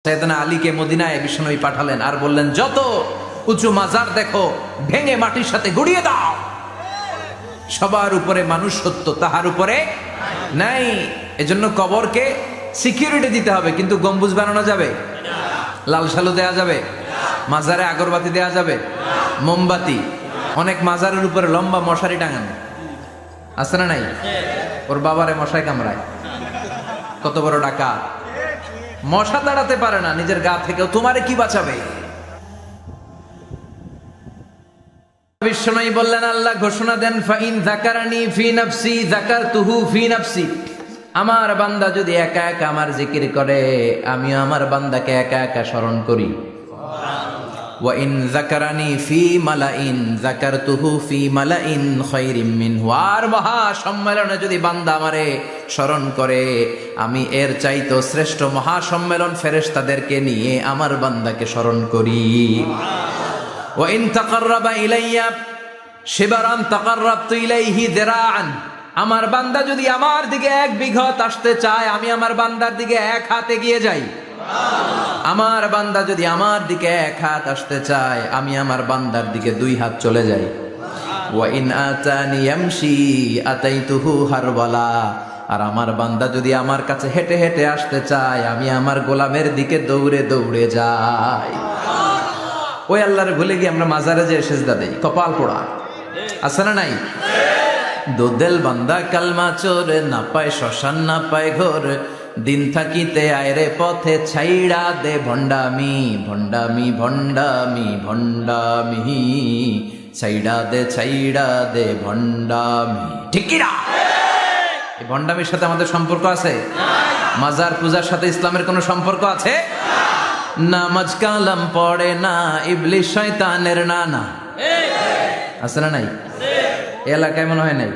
সাইয়েদনা আলীকে মদিনায় বিশ্বনবী পাঠালেন আর বললেন, যত উঁচু মাজার দেখো ভেঙে মাটির সাথে গুড়িয়ে দাও। সবার উপরে মানুষ সত্য, তাহার উপরে নাই। এজন্য কবরকে সিকিউরিটি দিতে হবে, কিন্তু গম্বুজ বানানো যাবে? লাল সালু দেয়া যাবে? মাজারে আগরবাতি দেয়া যাবে? মোমবাতি? অনেক মাজারের উপরে লম্বা মশারি টাঙানো আছে না নাই? ওর বাবারে মশায় কামড়ায়, কত বড় ডাকাত, মশা দাঁড়াতে পারে না নিজের গা থেকেও, তোমারে কি বাঁচাবে? বিশ্বনবী বললেন, আল্লাহ ঘোষণা দেন, ফাইন যাকারানি ফি নাফসি যাকারতুহু ফি নাফসি। আমার বান্দা যদি একা একা আমার জিকির করে, আমিও আমার বান্দাকে একা একা স্মরণ করি। ওয়া ইন যাকারানি ফি মালাইন যাকারতুহু ফি মালাইন খায়রিম মিনহু। আর মহা সম্মেলনে যদি বান্দা আমারে স্মরণ করে, আমি এর চাইতো শ্রেষ্ঠ মহা সম্মেলন ফেরেশতাদেরকে নিয়ে আমার বান্দাকে স্মরণ করি। ওয়া ইন তাকাররাবা ইলাইয়া শিবরান তাকাররাবতু ইলাইহি যিরাআন। আমার বান্দা যদি আমার দিকে এক বিঘত আসতে চায়, আমি আমার বান্দার দিকে এক হাত এগিয়ে যাই। আমার বান্দা যদি আমার দিকে এক হাত আসতে চায়, আমি আমার বান্দার দিকে দুই হাত চলে যাই। ওয়া ইন আতানি ইয়ামশি আতাইতুহু হারওয়ালা। আর আমার বান্দা যদি আমার কাছে হেঁটে হেঁটে আসতে চায়, আমি আমার গোলামের দিকে দৌড়ে দৌড়ে যাই। ওই আল্লাহরে ভুলে গিয়ে আমরা মাজারে যে সেজদা দেই, কপাল পোড়া আছে না নাই? দোদেল বান্দা কালমা চোরে, না পায় শ্মশান না পায় ঘর, দিন থাকিতে আয়রে পথে ছাইড়া দে ভণ্ডামি ভণ্ডামি ভণ্ডামি ভণ্ডামি, ছাইড়া দে ভণ্ডামি। ঠিক কি না? এই ভণ্ডামির সাথে আমাদের সম্পর্ক আছে? মাজার পূজার সাথে ইসলামের কোনো সম্পর্ক আছে? নামাজ কালাম পড়ে না, ইবলিশ শয়তানের নানা আছে না নাই? এলাকায় মনে হয় নাই,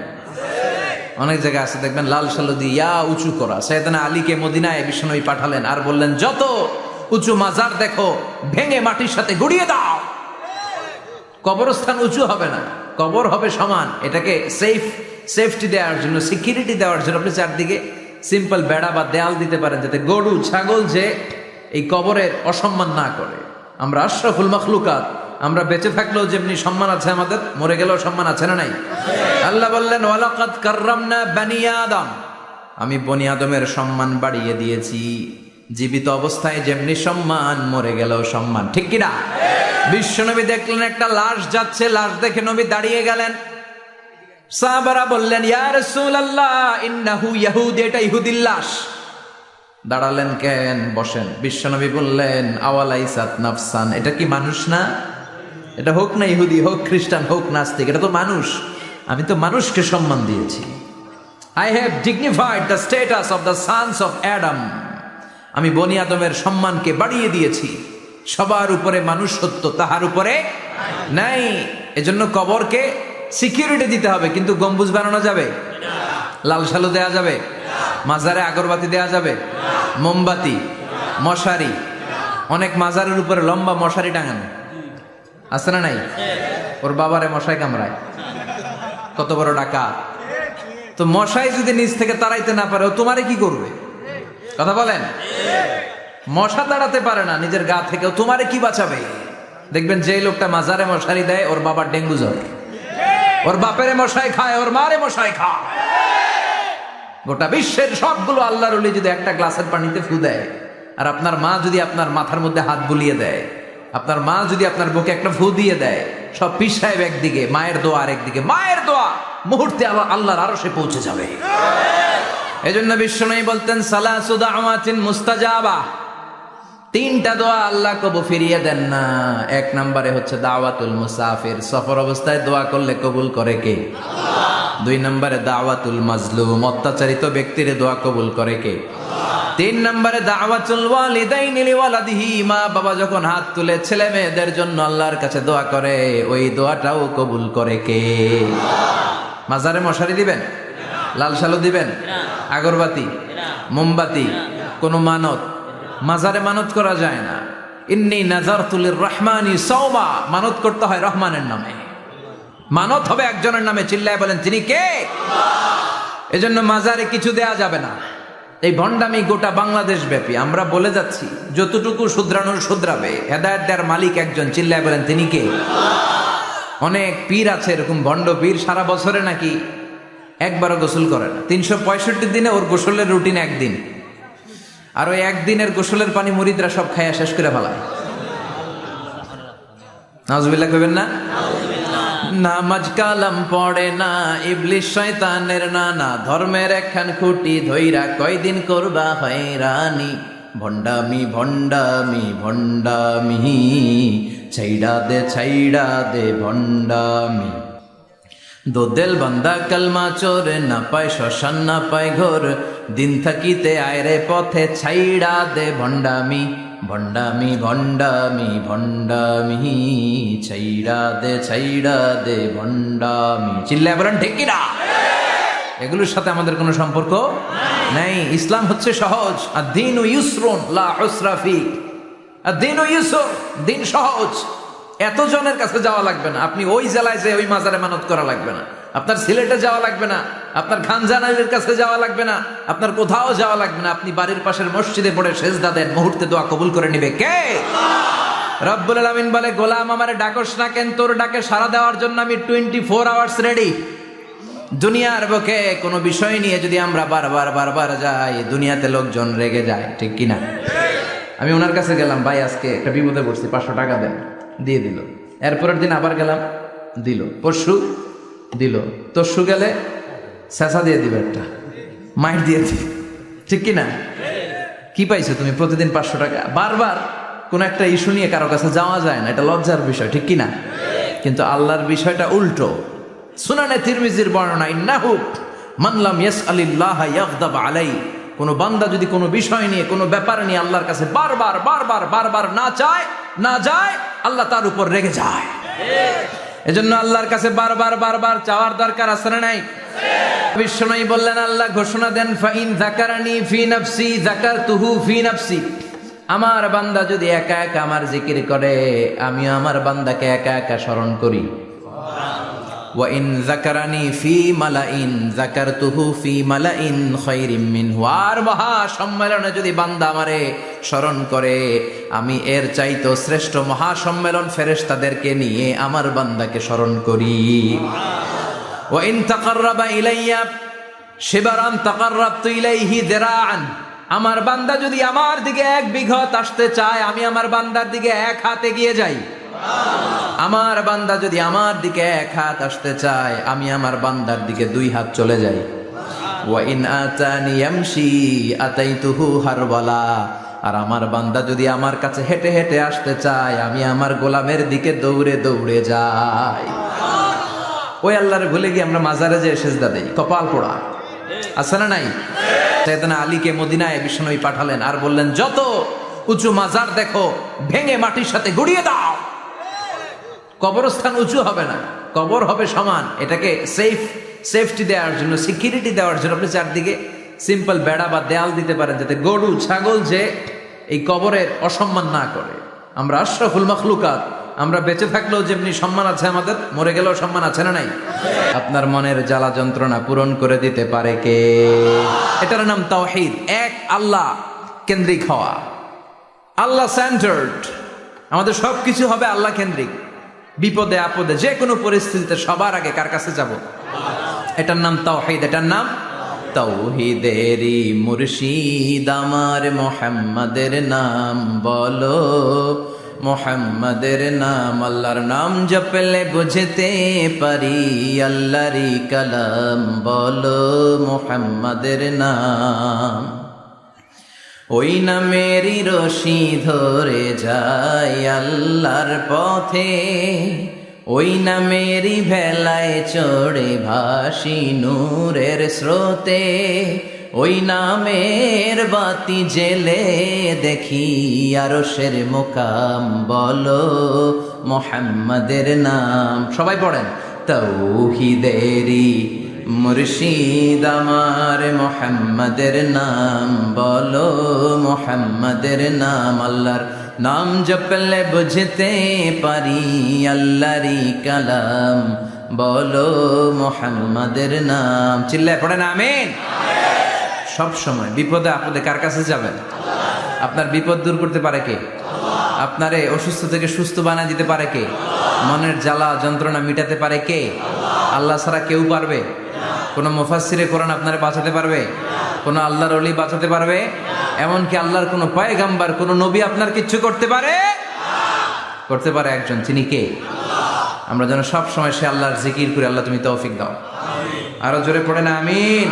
অনেক জায়গায় আছে দেখবেন, লাল সালু দিয়া উঁচু করা। সাইয়েদনা আলীকে মদিনায় বিশ্বনবী পাঠালেন আর বললেন, যত উঁচু মাজার দেখো ভেঙে মাটির সাথে গুড়িয়ে দাও। কবরস্থান উঁচু হবে না, কবর হবে সমান। এটাকে সেফটি দেওয়ার জন্য, সিকিউরিটি দেওয়ার জন্য আপনি চারদিকে সিম্পল বেড়া বা দেয়াল দিতে পারেন, যাতে গরু ছাগল যে এই কবরের অসম্মান না করে। আমরা আশরাফুল মাখলুকাত, আমরা বেঁচে থাকলেও যেমনি সম্মান আছে আমাদের, মরে গেলেও সম্মান আছে না নাই? আল্লাহ বললেন, ওয়ালাকাদ কাররামনা বানি আদম। আমি বনি আদমের সম্মান বাড়িয়ে দিয়েছি। জীবিত অবস্থায় যেমনি সম্মান, মরে গেলেও সম্মান। ঠিক কিনা? বিশ্বনবী দেখলেন একটা লাশ যাচ্ছে, লাশ দেখে নবী দাঁড়িয়ে গেলেন। সাহাবারা বললেন, ইয়া রাসূলুল্লাহ ইন্নাহু ইয়াহুদি, এটা ইহুদির লাশ। দাঁড়ালেন কেন? বসেন। বিশ্বনবী বললেন, আওয়ালাইসাত নাফসান, এটা কি মানুষ না? এটা হোক না ইহুদি, হোক খ্রিস্টান, হোক নাস্তিক, এটা তো মানুষ। আমি তো মানুষকে সম্মান দিয়েছি। I have dignified the status of the sons of Adam. আমি বনি আদমের সম্মানকে বাড়িয়ে দিয়েছি। সবার উপরে মানুষ সত্য, তাহার উপরে নাই। এজন্য কবরকে সিকিউরিটি দিতে হবে, কিন্তু গম্বুজ বানানো যাবে? লাল সালু দেয়া যাবে? মাজারে আগরবাতি দেয়া যাবে? মোমবাতি? মশারি? অনেক মাজারের উপরে লম্বা মশারি টাঙানো আছে না নাই? ওর বাবারে মশায় কামড়ায়, কত বড় ডাকাত। তো মশাই যদি নিজ থেকে তাড়াইতে না পারে, ও তোমারে কি করবে? কথা বলেন। মশা দাঁড়াতে পারে না নিজের গা থেকেও, তোমারে কি বাঁচাবে? দেখবেন যে লোকটা মাজারে মশারি দেয়, ওর বাবার ডেঙ্গু জ্বর, ওর বাপেরে মশাই খায়, ওর মারে মশাই খায়। গোটা বিশ্বের সবগুলো আল্লাহর ওলি যদি একটা গ্লাসের পানিতে ফু দেয়, আর আপনার মা যদি আপনার মাথার মধ্যে হাত বুলিয়ে দেয়, আপনার মা যদি আপনার বুকে একটা ফু দিয়ে দেয়, সব পীর সাহেব একদিকে, মায়ের দোয়া আর একদিকে। মায়ের দোয়া মুহূর্তে আল্লাহর আরশে পৌঁছে যাবে। এজন্য বিশ্বনবী বলতেন, সালাসু দাওয়াতিন মুস্তাজাবা, তিনটা দোয়া আল্লাহ কবুল ফিরিয়ে দেন না। এক নম্বরে হচ্ছে দাওয়াতুল মুসাফির, সফর অবস্থায় দোয়া করলে কবুল করে কে? দুই নম্বরে দাওয়াতুল মাজলুম, অত্যাচারিত ব্যক্তির দোয়া কবুল করে কে? তিন নম্বরে দাওয়াতুল ওয়ালিদাইনি লিওয়ালাদিহি, মা বাবা যখন হাত তুলে ছেলে মেয়েদের জন্য আল্লাহর কাছে দোয়া করে, ওই দোয়াটাও কবুল করে কে? মাজারে মশারি দিবেন? লাল সালু দিবেন? আগরবাতি? মোমবাতি? কোন মানত? মাজারে মানত করা যায় না। ইন্নী নাযারতু লিররহমানি সাওমা, মানত করতে হয় রহমানের নামে। মানত হবে একজনের নামে। চিল্লায় বলেন, তিনি কে? এজন্য মাজারে কিছু দেয়া যাবে না। এই ভণ্ডামি গোটা বাংলাদেশ ব্যাপী। আমরা বলে যাচ্ছি যতটুকু শুধরানোর শুধরাবে। হেদায়েত দেওয়ার মালিক একজন, চিল্লায় বলেন তিনি কে? অনেক পীর আছে এরকম ভণ্ড পীর, সারা বছরে নাকি একবারও গোসল করে না, 365 দিনে ওর গোসলের রুটিন একদিন, আর ওই একদিনের গোসলের পানি মুরিদরা সব খাইয়া শেষ করে ফেলায়। নাউজুবিল্লাহ কইবেন না? নামাজ কালাম পড়ে না, ইবলিশ শয়তানের নানা, ধর্মের একখান খুঁটি ধইরা কয়দিন করবা হয়রানি। ভণ্ডামি ভণ্ডামি ভণ্ডামি, ছাইড়া দে ভণ্ডামি। দোদেল বান্দা কালমা চোর, না পায় শ্মশান না পায় ঘোর, দিন থাকিতে আয়রে পথে ছাইড়া দে ভণ্ডামি। ভণ্ডামি ভণ্ডামি ভণ্ডামি, ছাইড়া দে ভণ্ডামি। চিল্লায় বলেন ঠিক কিনা? এগুলোর সাথে আমাদের কোনো সম্পর্ক নাই। ইসলাম হচ্ছে সহজ। আদ-দীনু ইউসরুন লা উসরা ফি। আদ-দীনু ইউসর, দিন সহজ। এত জনের কাছে যাওয়া লাগবে না, আপনি ওই জেলায় যে ওই মাজারে মানত করা লাগবে না, আপনার সিলেটে যাওয়া লাগবে না, আপনার খানজানাইলের কাছে যাওয়া লাগবে না, আপনার কোথাও যাওয়া লাগবে না। আপনি বাড়ির পাশের মসজিদে পড়ে সেজদা দেন, মুহূর্তে দোয়া কবুল করে নিবে কে? রব্বুল আলামিন বলে, গোলাম আমারে ডাকস না কেন? তোর ডাকে সাড়া দেওয়ার জন্য আমি 24 আওয়ার্স রেডি। দুনিয়ার বুকে কোনো বিষয় নিয়ে যদি আমরা বারবার যাই, দুনিয়াতে লোকজন রেগে যায়, ঠিক কিনা? আমি ওনার কাছে গেলাম, ভাই আজকে একটা বিপদে পড়ছি, 500 টাকা দেন, দিয়ে দিল। এরপরের দিন আবার গেলাম, দিল। পরশু দিল, তরশু গেলে শেষা দিয়ে দিবে, একটা মাইট দিয়ে দিবে, ঠিক কিনা? কি পাইছো তুমি? প্রতিদিন 500 টাকা। বারবার কোন একটা ইস্যু নিয়ে কারো কাছে যাওয়া যায় না, এটা লজ্জার বিষয়, ঠিক কিনা? কিন্তু আল্লাহর বিষয়টা উল্টো। সুনানে তিরমিজির বর্ণনা, ইন্নাহু মান লাম ইয়াসআলিল্লাহ ইয়াগদাব আলাইহি। কোন বান্দা যদি কোনো বিষয় নিয়ে, কোনো ব্যাপার নিয়ে আল্লাহর কাছে বারবার না চায়, না যায়, আল্লাহ তার উপর রেগে যায়। এজন্য আল্লাহর কাছে বারবার চাওয়ার দরকার আছে না নাই? বিশ্বনবী বললেন, আল্লাহ ঘোষণা দেন, ফাইন যাকারানি ফি নাফসি যাকারতুহু ফি নাফসি। আমার বান্দা যদি একা একা আমার জিকির করে, আমি আমার বান্দাকে একা একা স্মরণ করি। ওয়া ইন যাকারানি ফি মালাইন যাকারতুহু ফি মালাইন খায়রিম মিনহু। আর মহা সম্মেলনে যদি বান্দা আমারে স্মরণ করে, আমি এর চাইতো শ্রেষ্ঠ মহা সম্মেলন ফেরেশতাদেরকে নিয়ে আমার বান্দাকে স্মরণ করি। ওয়া ইন তাকাররাবা ইলাইয়া শিবরান তাকাররাবতু ইলাইহি দিরাআন। আমার বান্দা যদি আমার দিকে 1 বিঘত আসতে চায়, আমি আমার বান্দার দিকে 1 হাত এগিয়ে যাই। আমার বান্দা যদি আমার দিকে 1 হাত আসতে চায়, আমি আমার বান্দার দিকে 2 হাত চলে যাই। ওয়া ইন আতানি ইয়ামশি আতাইতুহু হারওয়ালা। আর আমার বান্দা যদি আমার কাছে হেঁটে হেঁটে আসতে চায়, আমি আমার গোলামের দিকে দৌড়ে দৌড়ে যাই। ওই আল্লাহরে ভুলে গিয়ে আমরা মাজারে যে সেজদা দেই, কপাল পোড়া। আছে না নাই? সাইয়েদনা আলীকে মদিনায় বিশ্বনবী পাঠালেন আর বললেন, যত উঁচু মাজার দেখো ভেঙে মাটির সাথে গুড়িয়ে দাও। কবরস্থান উঁচু হবে না, কবর হবে সমান। এটাকে সেফটি দেওয়ার জন্য, সিকিউরিটি দেওয়ার জন্য আপনি চারদিকে সিম্পল বেড়া বা দেয়াল দিতে পারেন, যাতে গরু ছাগল যে এই কবরের অসম্মান না করে। আমরা আশরাফুল মাখলুকাত, আমরা বেঁচে থাকলেও যেমনি সম্মান আছে আমাদের, মরে গেলেও সম্মান আছে না নাই? আপনার মনের জ্বালা যন্ত্রণা পূরণ করে দিতে পারে কে? এটার নাম তাওহীদ। এক আল্লাহ কেন্দ্রিক হওয়া, আল্লাহ সেন্টার্ড। আমাদের সবকিছু হবে আল্লাহ কেন্দ্রিক। বিপদে আপদে যে কোনো পরিস্থিতিতে সবার আগে কার কাছে যাব? এটার নাম তাওহীদ। এটার নাম তাওহীদেরই মুর্শিদ আমার মুহাম্মাদের নাম বলো। মুহাম্মাদের নাম, আল্লাহর নাম জপলে বুঝতে পারি আল্লাহরই কালাম বলো। মুহাম্মাদের নাম, ওই নামেরই রশি ধরে যায় আল্লাহর পথে, ওই নামেরই ভেলায় চড়ে ভাসি নূরের স্রোতে। ওই নামের বাতি জেলে দেখি আরশের মুকাম বলো। মুহাম্মাদের নাম, সবাই পড়েন। তাওহীদেরই মুর্শিদ আমার মুহাম্মাদের নাম বলো। মুহাম্মাদের নাম, আল্লাহর নাম জপলে বুঝতে পারি আল্লাহরই কালাম বলো। মুহাম্মাদের নাম, চিল্লায় পড়েন আমিন। সব সময় বিপদে আপদে কার কাছে যাবেন? আপনার বিপদ দূর করতে পারে কে? আপনারে অসুস্থ থেকে সুস্থ বানিয়ে দিতে পারে কে? মনের জ্বালা যন্ত্রণা মিটাতে পারে কে? আল্লাহ ছাড়া কেউ পারবে? কোন মুফাসসিরে কোরআন আপনারে বাঁচাতে পারবে? কোন আল্লাহর ওলি বাঁচাতে পারবে? এমনকি আল্লাহর কোন পয়গাম্বার কোন নবী আপনার কিচ্ছু করতে পারে? করতে পারে একজন, তিনি কে? আমরা যেন সব সময় সে আল্লাহর জিকির করি। আল্লাহ তুমি তৌফিক দাও। আরো জোরে পড়ে না আমিন।